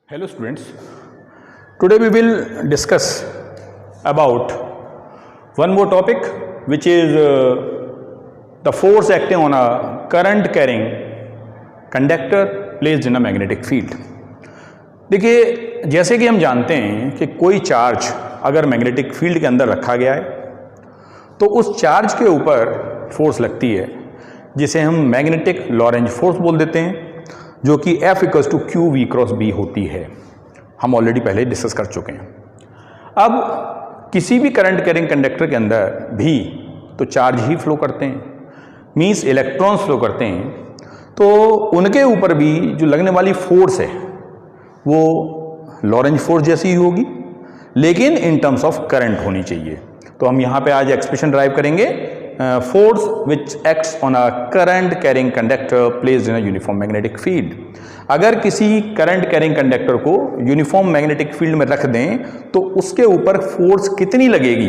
Hello students, today we will discuss about one more topic which is the force acting on a current carrying conductor placed in a magnetic field. देखिए, जैसे कि हम जानते हैं कि कोई charge अगर मैग्नेटिक फील्ड के अंदर रखा गया है तो उस चार्ज के ऊपर फोर्स लगती है जिसे हम मैग्नेटिक लॉरेंज फोर्स बोल देते हैं, जो कि F equals to q v cross b होती है। हम ऑलरेडी पहले डिस्कस कर चुके हैं। अब किसी भी करंट कैरिंग कंडक्टर के अंदर भी तो चार्ज ही फ्लो करते हैं, मींस इलेक्ट्रॉन्स फ्लो करते हैं, तो उनके ऊपर भी जो लगने वाली फोर्स है वो लॉरेंज फोर्स जैसी ही होगी, लेकिन इन टर्म्स ऑफ करंट होनी चाहिए। तो हम यहाँ पे आज एक्सप्रेशन ड्राइव करेंगे, force which acts on a current carrying conductor placed in a uniform magnetic field. अगर किसी करंट कैरिंग कंडक्टर को यूनिफॉर्म मैग्नेटिक फील्ड में रख दें तो उसके ऊपर फोर्स कितनी लगेगी,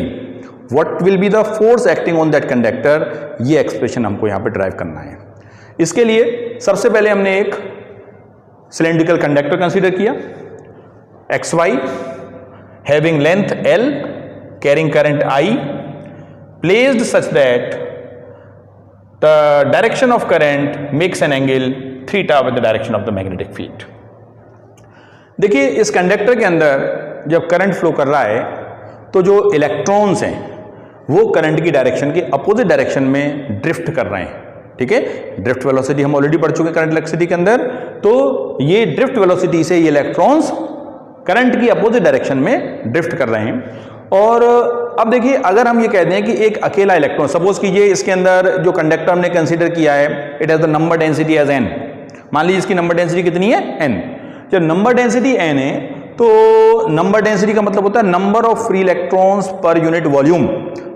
what will be the force acting on that conductor, ये एक्सप्रेशन हमको यहाँ पे ड्राइव करना है। इसके लिए सबसे पहले हमने एक सिलेंड्रिकल कंडक्टर कंसीडर किया, XY having length L, carrying current I, placed such that the direction of current makes an angle theta with the direction of the magnetic field. देखिए, इस कंडक्टर के अंदर जब करंट फ्लो कर रहा है तो जो इलेक्ट्रॉन्स हैं वो करंट की डायरेक्शन के अपोजिट डायरेक्शन में ड्रिफ्ट कर रहे हैं। ठीक है, ड्रिफ्ट वेलोसिटी हम ऑलरेडी पढ़ चुके हैं करंट इलेक्ट्रिसिटी के अंदर। तो ये ड्रिफ्ट वेलोसिटी से ये इलेक्ट्रॉन्स करंट की अपोजिट डायरेक्शन में ड्रिफ्ट कर रहे हैं। और अब देखिए, अगर हम ये कह दें कि एक अकेला इलेक्ट्रॉन, सपोज कीजिए इसके अंदर जो कंडक्टर हमने कंसीडर किया है it has the number density as n, मान लीजिए इसकी नंबर डेंसिटी कितनी है n। जब नंबर डेंसिटी n है तो नंबर डेंसिटी का मतलब होता है number of free electrons per unit volume.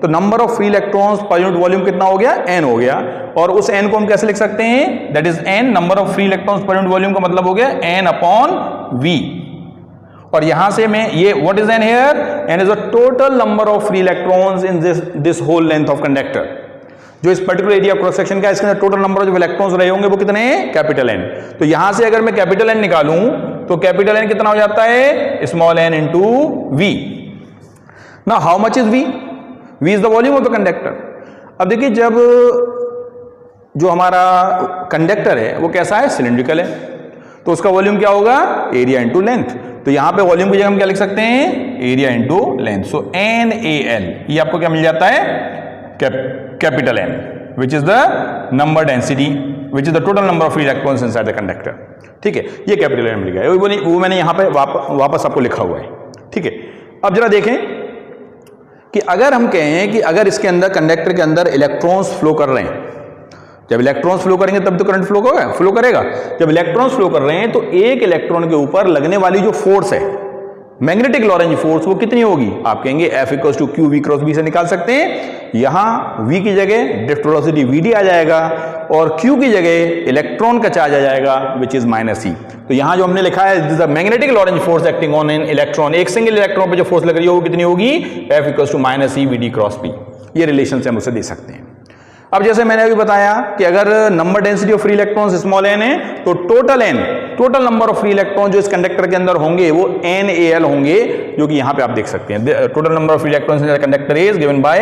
तो number of free electrons per unit volume कितना हो गया, n हो गया। और उस n को हम कैसे लिख सकते हैं, that is n, number of free electrons per unit volume का मतलब हो गया n अपॉन v। और यहां से मैं ये what is n here, n is a total number of free electrons in this whole length of conductor. जो इस पर्टिकुलर एरिया क्रॉस सेक्शन का इसके अंदर टोटल नंबर ऑफ इलेक्ट्रॉन्स रहे होंगे वो कितने हैं, कैपिटल N। तो यहां से अगर मैं कैपिटल N निकालूं तो कैपिटल N कितना हो जाता है, small n into v. Now how much is v, v is the volume of the conductor. अब देखिए, जब जो हमारा कंडक्टर है वो कैसा है, सिलिंड्रिकल है, तो उसका वॉल्यूम क्या होगा, एरिया इंटू लेंथ। तो यहां पे वॉल्यूम की जगह हम क्या लिख सकते हैं, एरिया इंटू लेंथ। सो NaL, ये आपको क्या मिल जाता है, capital N, which is the number density, which is the total number of electrons inside the conductor. ठीक है, ये कैपिटल N मिल गया, वो मैंने यहां पे वापस आपको लिखा हुआ है। ठीक है, अब जरा देखें कि अगर हम कहें कि अगर इसके अंदर कंडक्टर के अंदर इलेक्ट्रॉन्स फ्लो कर रहे हैं, जब इलेक्ट्रॉन्स फ्लो करेंगे तब तो करंट फ्लो करेगा। जब इलेक्ट्रॉन्स फ्लो कर रहे हैं तो एक इलेक्ट्रॉन के ऊपर लगने वाली जो फोर्स है, मैग्नेटिक लॉरेंज फोर्स, वो कितनी होगी, आप कहेंगे F equals to q v cross b से निकाल सकते हैं। यहां V की जगह ड्रिफ्ट वेलोसिटी Vd आ जाएगा और Q की जगह इलेक्ट्रॉन का चार्ज आ जाएगा विच इज -e। तो यहां जो हमने लिखा है, the magnetic Lorentz force acting on an electron, एक सिंगल इलेक्ट्रॉन पे जो फोर्स लग रही है वो कितनी होगी, F equals to -e Vd cross b. ये रिलेशन से हम उसे दे सकते हैं। अब जैसे मैंने अभी बताया कि अगर number density of free electrons small n है तो total number of free electron जो इस कंडक्टर के अंदर होंगे वो NaL होंगे, जो कि यहां पे आप देख सकते हैं। Total number of free electrons in the conductor is given by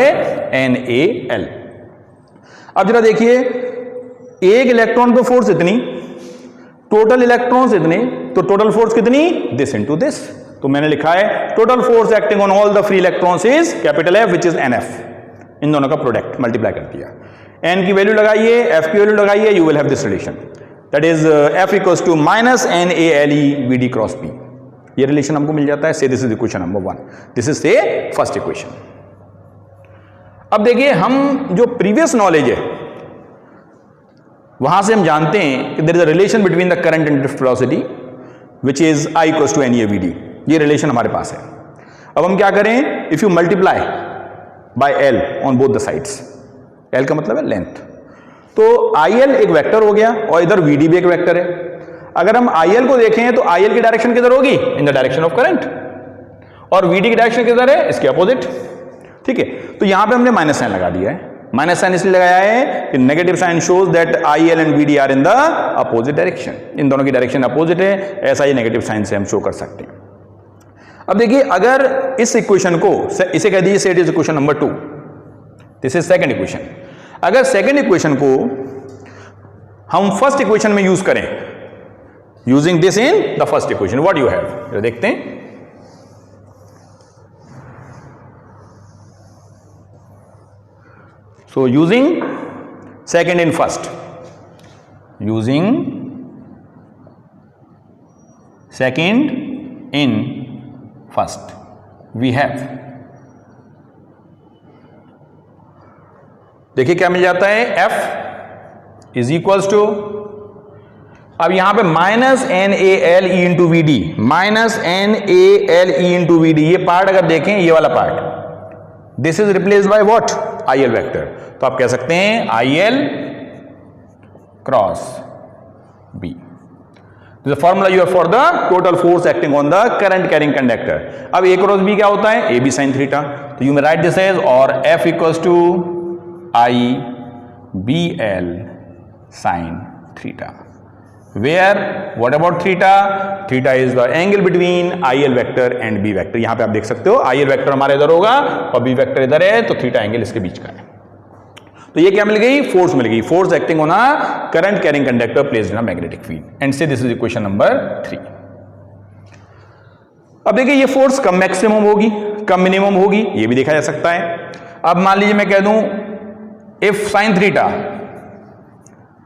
NaL। अब जरा देखिए, एक इलेक्ट्रॉन पे फोर्स इतनी, टोटल इलेक्ट्रॉन्स इतने, तो टोटल फोर्स कितनी, दिस इनटू दिस। तो मैंने लिखा है total force acting on all the free electrons is capital F which is NF। इन दोनों का प्रोडक्ट मल्टीप्लाई कर दिया, n की वैल्यू लगाइए, F की वैल्यू लगाइए, you will have this relation, that is F equals to -NaLe Vd cross P। ये relation हमको मिल जाता है। So this is equation number 1, this is so first equation. अब देखिए, हम जो प्रीवियस नॉलेज है वहां से हम जानते हैं कि there is a relation between the current and drift velocity which is I equals to NaVd। ये रिलेशन हमारे पास है। अब हम क्या करें, if you multiply by L on both the sides, L का मतलब है लेंथ, तो IL एक वेक्टर हो गया और इधर Vd भी एक वेक्टर है। अगर हम IL को देखें तो IL की डायरेक्शन किधर होगी, इन द डायरेक्शन ऑफ करंट, और Vd की डायरेक्शन किधर है, इसके अपोजिट। ठीक है, तो यहां पे हमने -n लगा दिया है। माइनस साइन इसलिए लगाया है कि negative sign shows that I L and B D R in the opposite direction, इन दोनों की डायरेक्शन अपोजिट है, ऐसा ही नेगेटिव साइन से हम शो कर सकते हैं। अब देखिए, अगर इस इक्वेशन को, इसे कह दीजिए set is equation number 2, this is second equation. अगर सेकंड इक्वेशन को हम फर्स्ट इक्वेशन में यूज करें, using this in the first equation, what you have, देखते हैं। So using second in first, using second in first, we have, देखिए क्या मिल जाता है, f इज इक्वल्स टू, अब यहां पे minus n a l e into v d, minus n a l e into v d, ये part अगर देखें, ये वाला part, this is replaced by what, I L vector. तो आप कह सकते हैं I l cross b, this is formula you have for the total force acting on the current carrying conductor. अब ए क्रॉस बी क्या होता है, a b sine theta, तो you may write this as, और F equals to I B L sine theta, where what about theta, theta is the angle between I L vector and B vector. यहां पे आप देख सकते हो I L vector हमारे इधर होगा और बी वेक्टर इधर है, तो थीटा एंगल इसके बीच का है। तो ये क्या मिल गई, फोर्स मिल गई, force acting on a current carrying conductor placed in a magnetic field, and से दिस इज इक्वेशन नंबर 3। अब देखिए, ये फोर्स कम मैक्सिमम होगी, कम मिनिमम होगी, ये भी देखा जा सकता है। अब मान लीजिए मैं कह दूं if sine theta,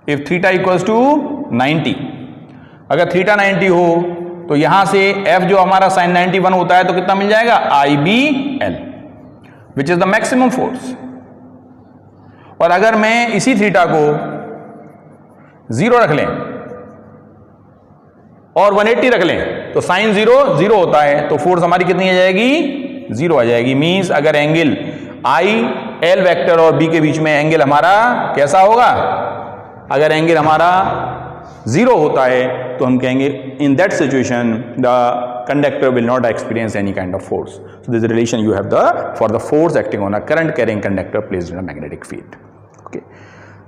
if theta equals to 90, अगर थीटा 90 हो तो यहां से f जो हमारा साइन 91 होता है तो कितना मिल जाएगा, I B L, which is the maximum force. और अगर मैं इसी थीटा को 0 रख लें और 180 रख लें तो साइन 0 होता है, तो फोर्स हमारी कितनी आ जाएगी, 0 आ जाएगी। मींस अगर एंगल आई एल वेक्टर और बी के बीच में एंगल हमारा कैसा होगा, अगर एंगल हमारा 0 होता है तो हम कहेंगे in that situation the conductor will not experience any kind of force. So this is the relation you have for the force acting on a current carrying conductor placed in a magnetic field. Okay.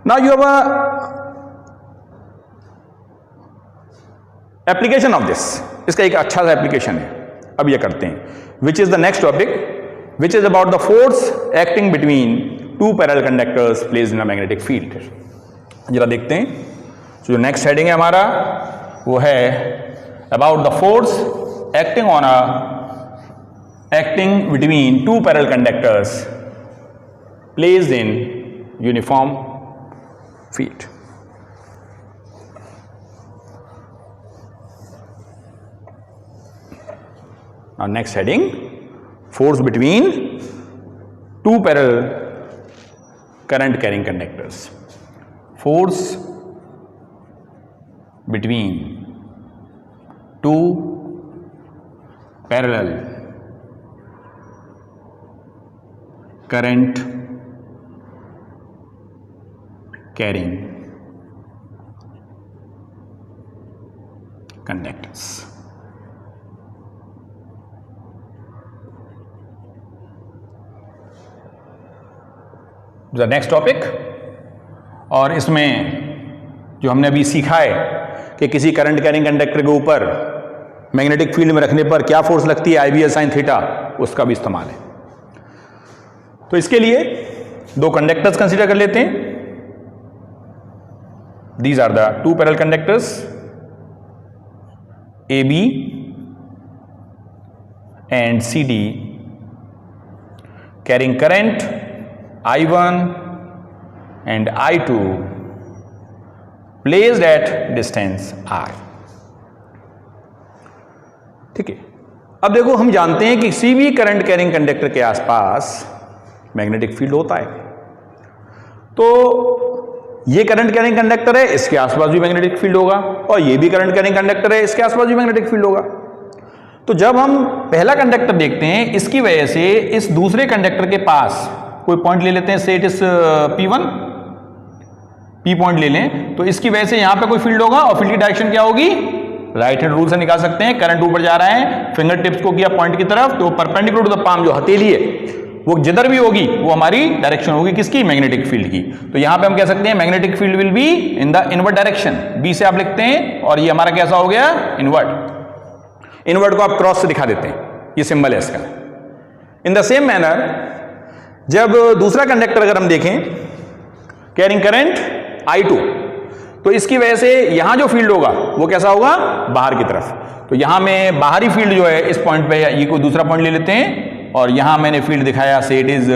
Now you have a application of this. इसका एक अच्छा सा application है, अब ये करते हैं, which is the next topic, which is about the force acting between two parallel conductors placed in a magnetic field. जरा देखते हैं, जो नेक्स्ट हेडिंग है हमारा वो है about the force acting between two parallel conductors placed in uniform field. Now next heading, force between two parallel current carrying conductors. Force between two parallel current carrying conductors. The next topic, और इसमें जो हमने अभी सीखा है कि किसी current carrying conductor के ऊपर मैग्नेटिक फील्ड में रखने पर क्या फोर्स लगती है, आई बी एल साइन थीटा, उसका भी इस्तेमाल है। तो इसके लिए दो कंडक्टर्स कंसीडर कर लेते हैं। These are the two parallel conductors a b and c d carrying current I1 and I2 placed at distance r. ठीक है, अब देखो हम जानते हैं कि किसी भी करंट कैरिंग कंडक्टर के आसपास मैग्नेटिक फील्ड होता है। तो ये करंट कैरिंग कंडक्टर है, इसके आसपास भी मैग्नेटिक फील्ड होगा, और ये भी करंट कैरिंग कंडक्टर है, इसके आसपास भी मैग्नेटिक फील्ड होगा। तो जब हम पहला कंडक्टर देखते हैं, इसकी वजह से इस दूसरे कंडक्टर के पास कोई पॉइंट ले लेते हैं, से it is P1, P point ले लें, तो इसकी वजह से यहां पे कोई फील्ड होगा, और फील्ड की डायरेक्शन क्या होगी, राइट हैंड रूल से निकाल सकते हैं। करंट ऊपर जा रहा है, फिंगर टिप्स को किया पॉइंट की तरफ, तो परपेंडिकुलर टू द पाम जो हथेली है वो जिधर भी होगी वो हमारी डायरेक्शन होगी किसकी, मैग्नेटिक फील्ड की। तो यहां पे हम कह सकते हैं magnetic field will be in the invert direction, b से आप लिखते हैं, और ये हमारा कैसा हो गया, इनवर्ट। इनवर्ट को आप क्रॉस से दिखा देते हैं, ये सिंबल है इसका। इन द सेम मैनर जब दूसरा कंडक्टर अगर हम देखें कैरिंग करंट I2, तो इसकी वजह से यहां जो फील्ड होगा वो कैसा होगा, बाहर की तरफ। तो यहां में बाहरी फील्ड जो है इस पॉइंट पे, ये कोई दूसरा पॉइंट ले लेते हैं, और यहां मैंने फील्ड दिखाया से इट इज,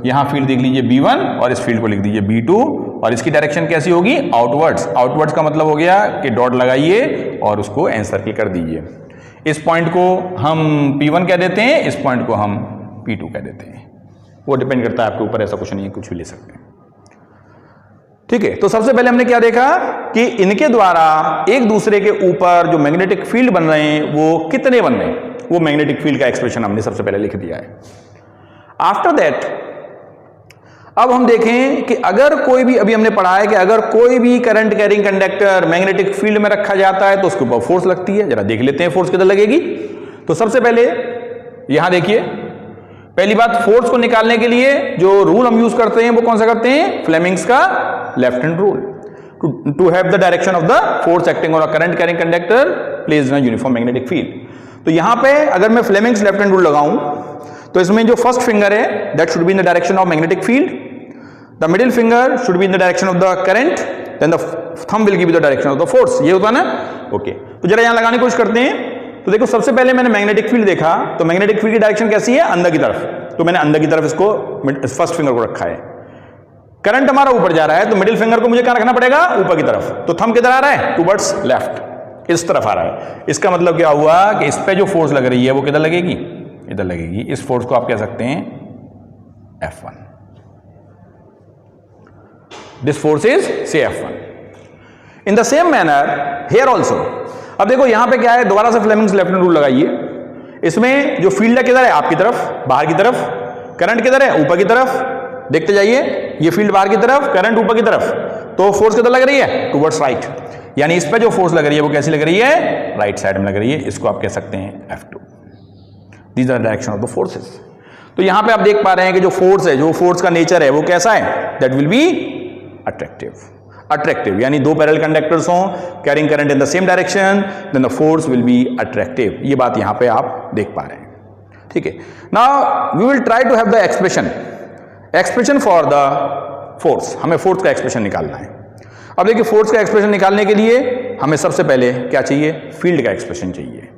यहां फील्ड देख लीजिए B1 और इस फील्ड को लिख दीजिए B2, और इसकी डायरेक्शन कैसी होगी, आउटवर्ड्स। आउटवर्ड्स का मतलब हो गया कि डॉट लगाइए और उसको एनसर्कल कर दीजिए। इस पॉइंट को हम P1 कह देते हैं, इस पॉइंट को हम P2 कह देते हैं, वो डिपेंड करता है आपके ऊपर, ऐसा कुछ नहीं है, कुछ भी ले सकते हैं। ठीक है, तो सबसे पहले हमने क्या देखा कि इनके द्वारा एक दूसरे के ऊपर जो मैग्नेटिक फील्ड बन रहे हैं वो कितने बन रहे हैं, वो मैग्नेटिक फील्ड का एक्सप्रेशन हमने सबसे पहले लिख दिया है। आफ्टर दैट अब हम देखें कि अगर कोई भी, अभी हमने पढ़ा है कि अगर कोई भी current carrying conductor magnetic field में रखा जाता है तो उसके ऊपर फोर्स लगती है। जरा देख लेते हैं फोर्स किधर लगेगी। तो सबसे पहले यहां देखिए, पहली बात, फोर्स को निकालने के लिए जो रूल हम यूज करते हैं वो कौन सा करते हैं, फ्लेमिंग्स का left hand rule, to have the direction of the force acting on a current carrying conductor placed in a uniform magnetic field. तो यहां पे अगर मैं फ्लेमिंग्स लेफ्ट हैंड रूल लगाऊं तो इसमें जो फर्स्ट फिंगर है that should be in the direction of magnetic field, the middle finger should be in the direction of the current, then the thumb will give the direction of the force. ये होता है ना, okay. तो जरा यहां लगाने की कोशिश करते हैं। तो देखो सबसे पहले मैंने मैग्नेटिक फील्ड देखा, तो मैग्नेटिक फील्ड की डायरेक्शन कैसी है, अंदर की तरफ। तो मैंने अंदर की तरफ इसको फर्स्ट फिंगर को रखा है। करंट हमारा ऊपर जा रहा है तो मिडिल फिंगर को मुझे कहां रखना पड़ेगा, ऊपर की तरफ। तो थंब किधर आ रहा है, टुवर्ड्स लेफ्ट, इस तरफ आ रहा है। इसका मतलब क्या हुआ कि इस पे जो फोर्स लग रही है वो किधर लगेगी, इधर लगेगी। इस फोर्स को आप कह सकते हैं F1। दिस फोर्स इज से F1। In the same manner here also. अब देखो यहां पे क्या है, दोबारा से फ्लेमिंग्स लेफ्ट हैंड रूल लगाइए। इसमें जो फील्ड है किधर है, आपकी तरफ, बाहर की तरफ। करंट किधर है, ऊपर की तरफ। देखते जाइए, ये फील्ड बाहर की तरफ, करंट ऊपर की तरफ। तो फोर्स किधर लग रही है, टुवर्ड्स राइट। यानी इस पे जो फोर्स लग रही है वो कैसी लग रही है, राइट साइड में लग रही है। इसको आप कह सकते हैं F2। These are direction of the forces. तो यहां पे आप देख पा रहे हैं कि जो फोर्स है, जो फोर्स का नेचर है वो कैसा है, that will be attractive. Attractive यानी दो पैरेलल कंडक्टर्स हों carrying current in the same direction, then the force will be attractive. ये बात यहां पे आप देख पा रहे हैं। ठीक है, now we will try to have the expression for the force. हमें फोर्स का एक्सप्रेशन निकालना है। अब देखिए, फोर्स का एक्सप्रेशन निकालने के लिए हमें सबसे पहले क्या चाहिए, फील्ड का एक्सप्रेशन चाहिए।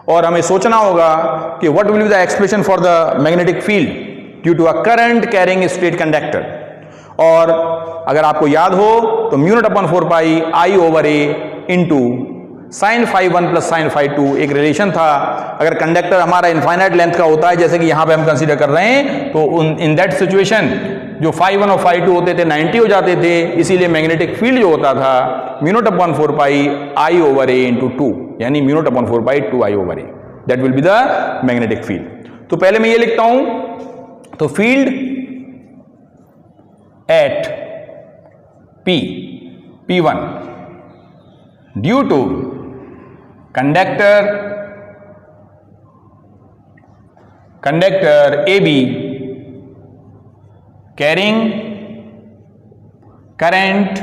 और हमें सोचना होगा कि what will be the expression for the magnetic field due to a current carrying straight conductor. और अगर आपको याद हो तो μ/4πI/A into sine phi 1 plus sine phi 2 एक रिलेशन था। अगर कंडक्टर हमारा इनफाइनाइट लेंथ का होता है, जैसे कि यहां पे हम कंसीडर कर रहे हैं, तो इन दैट सिचुएशन जो फाई 1 और फाई 2 होते थे 90 हो जाते थे। इसीलिए मैग्नेटिक फील्ड जो होता था μ/4πI/A इंटू 2, यानी μ/4π2I/A। That will be the magnetic field. तो पहले मैं ये लिखता हूं, तो field at P1 due to conductor AB carrying current,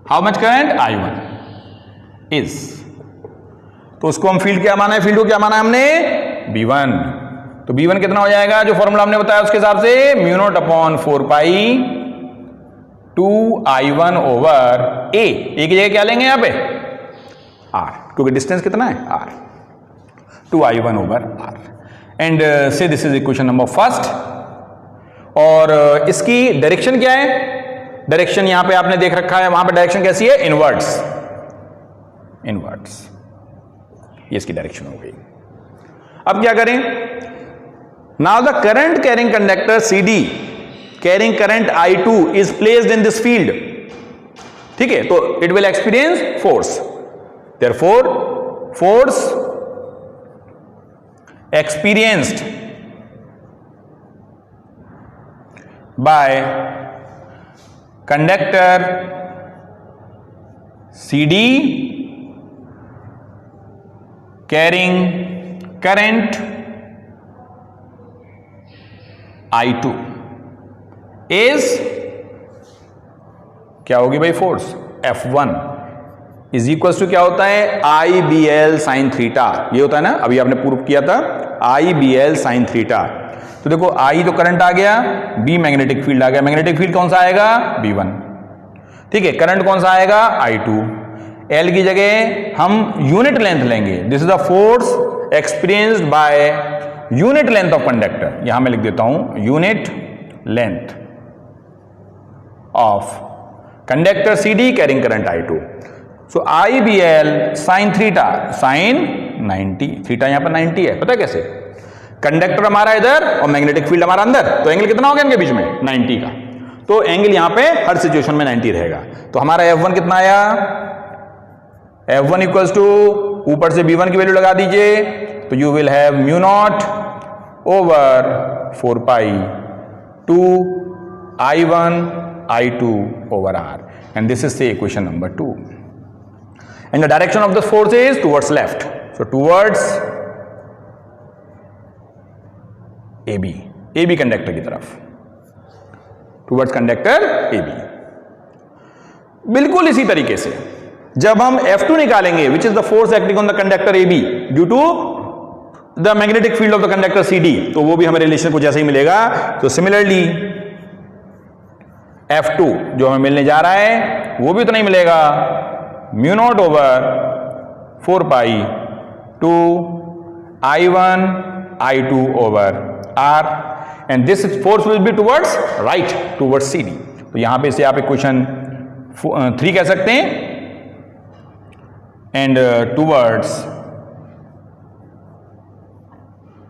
how much current, I1 is। तो उसको हम फील्ड क्या माना है, फील्ड को क्या माना है हमने, B1। तो B1 कितना हो जाएगा, जो फॉर्मूला हमने बताया उसके हिसाब से μ/4π2I1/A। एक जगह क्या लेंगे यहां पे, R, क्योंकि डिस्टेंस कितना है, R, 2I1/R। एंड से this is equation number first. और इसकी डायरेक्शन क्या है, डायरेक्शन यहां पे आपने देख रखा है, वहां पे डायरेक्शन कैसी है, इनवर्ट्स। ये इसकी डायरेक्शन हो गई। अब क्या करें, now the current carrying conductor CD carrying current I2 is placed in this field. ठीक है, तो it will experience force. Therefore force experienced by conductor CD carrying current I2 is क्या होगी भाई force F1 is equal to क्या होता है IBL sine theta, ये होता है ना, अभी आपने प्रूव किया था IBL साइन थीटा। तो देखो I तो करंट आ गया, B मैग्नेटिक फील्ड आ गया, मैग्नेटिक फील्ड कौन सा आएगा B1, ठीक है, करंट कौन सा आएगा I2, L की जगह हम यूनिट लेंथ लेंगे, this is the force experienced by unit length of conductor, यहां मैं लिख देता हूं unit length of conductor CD carrying current I2। So IBL sine theta, sine 90, theta यहां पर 90 है, पता है कैसे, कंडक्टर हमारा इधर और मैग्नेटिक फील्ड हमारा अंदर, तो एंगल कितना हो गया इनके बीच में 90 का, तो एंगल यहां पे हर सिचुएशन में 90 रहेगा। तो हमारा F1 कितना आया, F1 इक्वल्स टू ऊपर से B1 की वैल्यू लगा दीजिए, तो you will have mu naught over 4 pi 2 I1 I2 over R, and this is the equation number 2, and the direction of the force is towards left, so towards AB conductor की तरफ, towards conductor AB। बिल्कुल इसी तरीके से जब हम F2 निकालेंगे which is the force acting on the conductor AB due to the magnetic field of the conductor CD, तो वो भी हमें रिलेशन कुछ ऐसा ही मिलेगा। तो सिमिलरली F2 जो हमें मिलने जा रहा है वो भी उतना ही मिलेगा, mu naught over 4 pi 2 I1 I2 over R, and this force will be towards right, towards CD। तो यहां पे इसे आप इक्वेशन 3 कह सकते हैं, and towards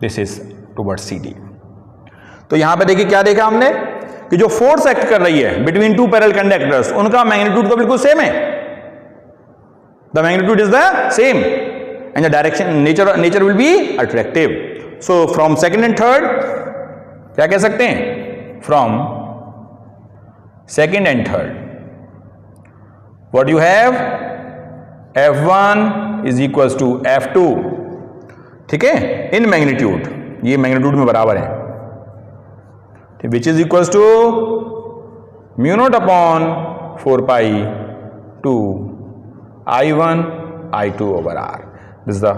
this is towards CD। तो यहां पे देखिए क्या देखा हमने कि जो फोर्स एक्ट कर रही है बिटवीन टू पैरेलल कंडक्टर्स उनका मैग्नीट्यूड तो बिल्कुल सेम है, the magnitude is the same and the direction nature will be attractive. So from second and third क्या कह सकते हैं, from second and third what you have F1 is equal to F2, ठीक है, in magnitude, ये magnitude में बराबर है, which is equal to mu naught upon 4 pi 2 I1 I2 over R. This is the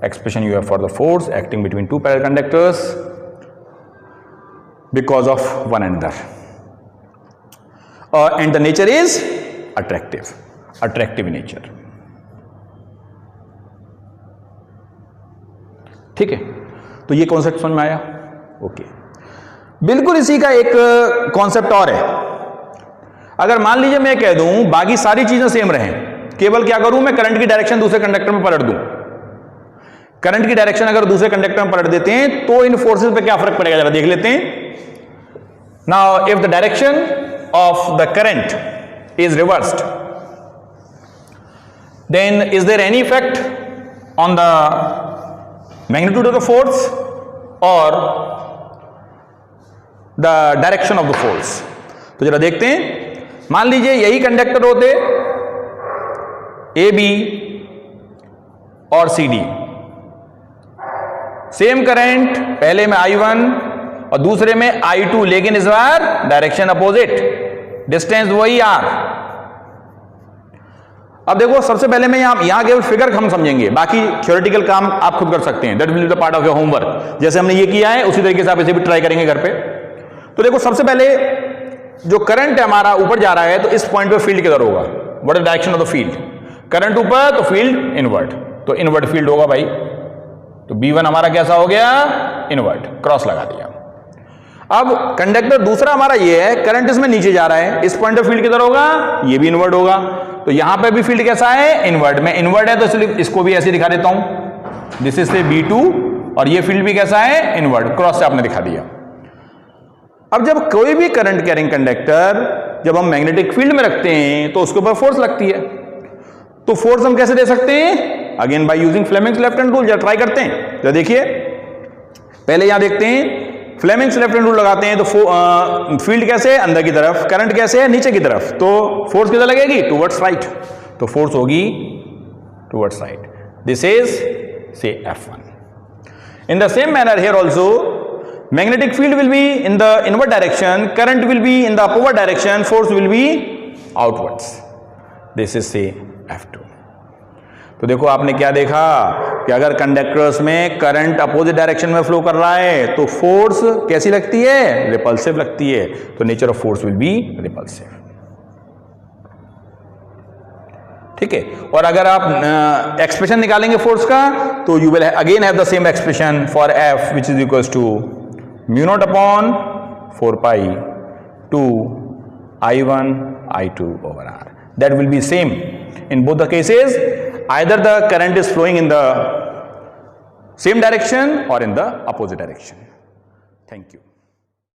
expression you have for the force acting between two parallel conductors because of one another, and the nature is attractive nature, ठीक है। तो ये concept समझ में आया, okay. बिल्कुल इसी का एक कॉन्सेप्ट और है, अगर मान लीजिए मैं कह दूं बाकी सारी चीजें सेम रहें, केवल क्या करूं मैं करंट की डायरेक्शन दूसरे कंडक्टर में पलट दूं, करंट की डायरेक्शन अगर दूसरे कंडक्टर में पलट देते हैं तो इन फोर्सेस पे क्या फर्क पड़ेगा जरा देख लेते हैं। Now if the direction of the current is reversed then is there any effect on the magnitude of the force और the direction of the force. तो जरा देखते हैं, मान लीजिए यही कंडक्टर होते AB और CD, सेम करंट, पहले में I1 और दूसरे में I2, लेकिन इस बार डायरेक्शन अपोजिट, डिस्टेंस वही R। अब देखो सबसे पहले मैं यहां केवल फिगर हम समझेंगे, बाकी थ्योरेटिकल काम आप खुद कर सकते हैं, that will be the part of your homework. जैसे हमने ये किया है उसी तरीके से आप इसे भी ट्राई करेंगे घर पे। तो देखो सबसे पहले जो करंट है हमारा ऊपर जा रहा है, तो इस पॉइंट पे फील्ड किधर होगा, what is direction of the field, current ऊपर तो फील्ड इनवर्ट, तो इनवर्ट फील्ड होगा भाई। तो B1 हमारा कैसा हो गया, इनवर्ट, क्रॉस लगा दिया। अब कंडक्टर दूसरा हमारा ये है, करंट इसमें नीचे जा रहा है, इस पॉइंट पे फील्ड किधर होगा, ये भी इनवर्ट होगा। तो यहां पे भी फील्ड कैसा है, इनवर्ट में, इनवर्ट है तो इसलिए इसको भी ऐसे दिखा देता हूं, दिस इज से B2, और ये फील्ड भी कैसा है, इनवर्ट, क्रॉस से आपने दिखा दिया। अब जब कोई भी करंट कैरिंग कंडक्टर जब हम मैग्नेटिक फील्ड में रखते हैं तो उसके ऊपर फोर्स लगती है, तो फोर्स हम कैसे दे सकते हैं, again by using Fleming's left hand rule. जरा ट्राई करते हैं, जरा देखिए, पहले यहां देखते हैं, फ्लेमिंग्स लेफ्ट हैंड रूल लगाते हैं तो फील्ड कैसे है, अंदर की तरफ, करंट कैसे है, नीचे की तरफ, तो फोर्स किधर लगेगी, टुवर्ड्स राइट, तो फोर्स होगी टुवर्ड्स राइट, दिस इज से F1। In the same manner here also Magnetic field will be in the inward direction, current will be in the upward direction, force will be outwards. This is say F2. तो देखो आपने क्या देखा कि अगर conductors में current opposite direction में flow कर रहा है तो फोर्स कैसी लगती है? रिपल्सिव लगती है. तो nature of force will B repulsive. ठीक है. और अगर आप एक्सप्रेशन निकालेंगे फोर्स का तो you will again have the same expression for F which is equals to mu naught upon 4 pi two I1 I2 over R. That will be same in both the cases. Either the current is flowing in the same direction or in the opposite direction. Thank you.